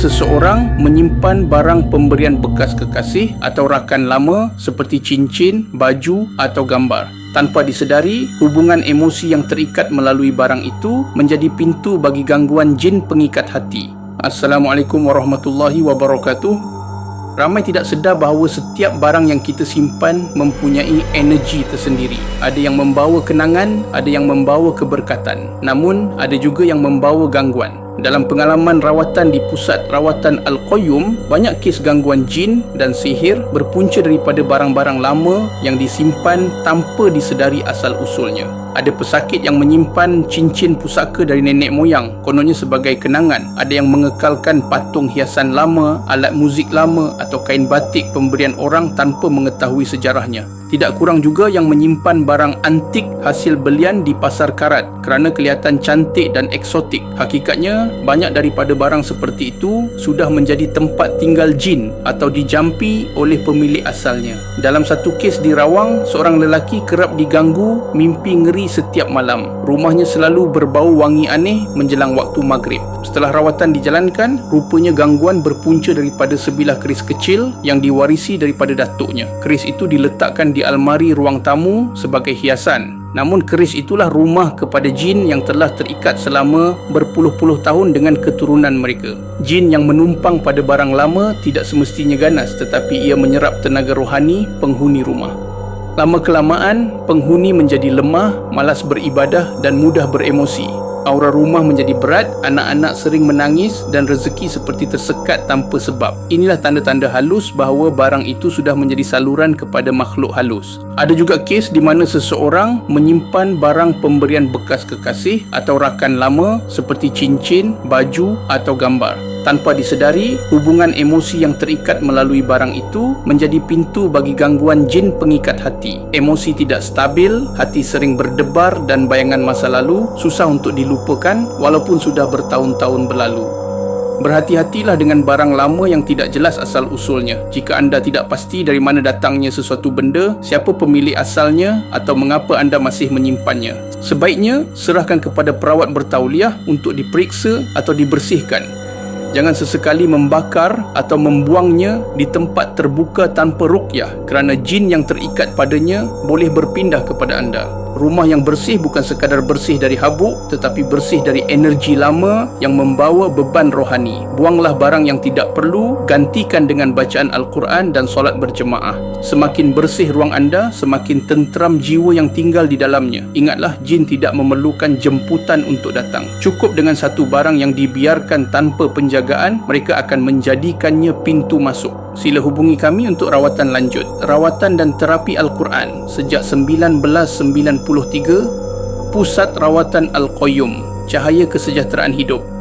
seseorang menyimpan barang pemberian bekas kekasih atau rakan lama seperti cincin, baju atau gambar. Tanpa disedari, hubungan emosi yang terikat melalui barang itu menjadi pintu bagi gangguan jin pengikat hati. Assalamualaikum warahmatullahi wabarakatuh. Ramai tidak sedar bahawa setiap barang yang kita simpan mempunyai energi tersendiri. Ada yang membawa kenangan, ada yang membawa keberkatan. Namun, ada juga yang membawa gangguan. Dalam pengalaman rawatan di Pusat Rawatan Al-Qayyum, banyak kes gangguan jin dan sihir berpunca daripada barang-barang lama yang disimpan tanpa disedari asal-usulnya. Ada pesakit yang menyimpan cincin pusaka dari nenek moyang, kononnya sebagai kenangan. Ada yang mengekalkan patung hiasan lama, alat muzik lama atau kain batik pemberian orang tanpa mengetahui sejarahnya. Tidak kurang juga yang menyimpan barang antik hasil belian di pasar karat kerana kelihatan cantik dan eksotik. Hakikatnya, banyak daripada barang seperti itu sudah menjadi tempat tinggal jin atau dijampi oleh pemilik asalnya. Dalam satu kes di Rawang, seorang lelaki kerap diganggu mimpi ngeri setiap malam. Rumahnya selalu berbau wangi aneh menjelang waktu maghrib. Setelah rawatan dijalankan, rupanya gangguan berpunca daripada sebilah keris kecil yang diwarisi daripada datuknya. Keris itu diletakkan di almari ruang tamu sebagai hiasan. Namun keris itulah rumah kepada jin yang telah terikat selama berpuluh-puluh tahun dengan keturunan mereka. Jin yang menumpang pada barang lama tidak semestinya ganas, tetapi ia menyerap tenaga rohani penghuni rumah. Lama-kelamaan, penghuni menjadi lemah, malas beribadah dan mudah beremosi. Aura rumah menjadi berat, anak-anak sering menangis dan rezeki seperti tersekat tanpa sebab. Inilah tanda-tanda halus bahawa barang itu sudah menjadi saluran kepada makhluk halus. Ada juga kes di mana seseorang menyimpan barang pemberian bekas kekasih atau rakan lama seperti cincin, baju atau gambar. Tanpa disedari, hubungan emosi yang terikat melalui barang itu menjadi pintu bagi gangguan jin pengikat hati. Emosi tidak stabil, hati sering berdebar dan bayangan masa lalu susah untuk dilupakan walaupun sudah bertahun-tahun berlalu. Berhati-hatilah dengan barang lama yang tidak jelas asal-usulnya. Jika anda tidak pasti dari mana datangnya sesuatu benda, siapa pemilik asalnya atau mengapa anda masih menyimpannya, sebaiknya serahkan kepada perawat bertauliah untuk diperiksa atau dibersihkan. Jangan sesekali membakar atau membuangnya di tempat terbuka tanpa ruqyah kerana jin yang terikat padanya boleh berpindah kepada anda. Rumah yang bersih bukan sekadar bersih dari habuk, tetapi bersih dari energi lama yang membawa beban rohani. Buanglah barang yang tidak perlu, gantikan dengan bacaan Al-Quran dan solat berjemaah. Semakin bersih ruang anda, semakin tentram jiwa yang tinggal di dalamnya. Ingatlah, jin tidak memerlukan jemputan untuk datang. Cukup dengan satu barang yang dibiarkan tanpa penjagaan, mereka akan menjadikannya pintu masuk. Sila hubungi kami untuk rawatan lanjut. Rawatan dan terapi Al-Quran sejak 1993, Pusat Rawatan Al-Qayyum, Cahaya Kesejahteraan Hidup.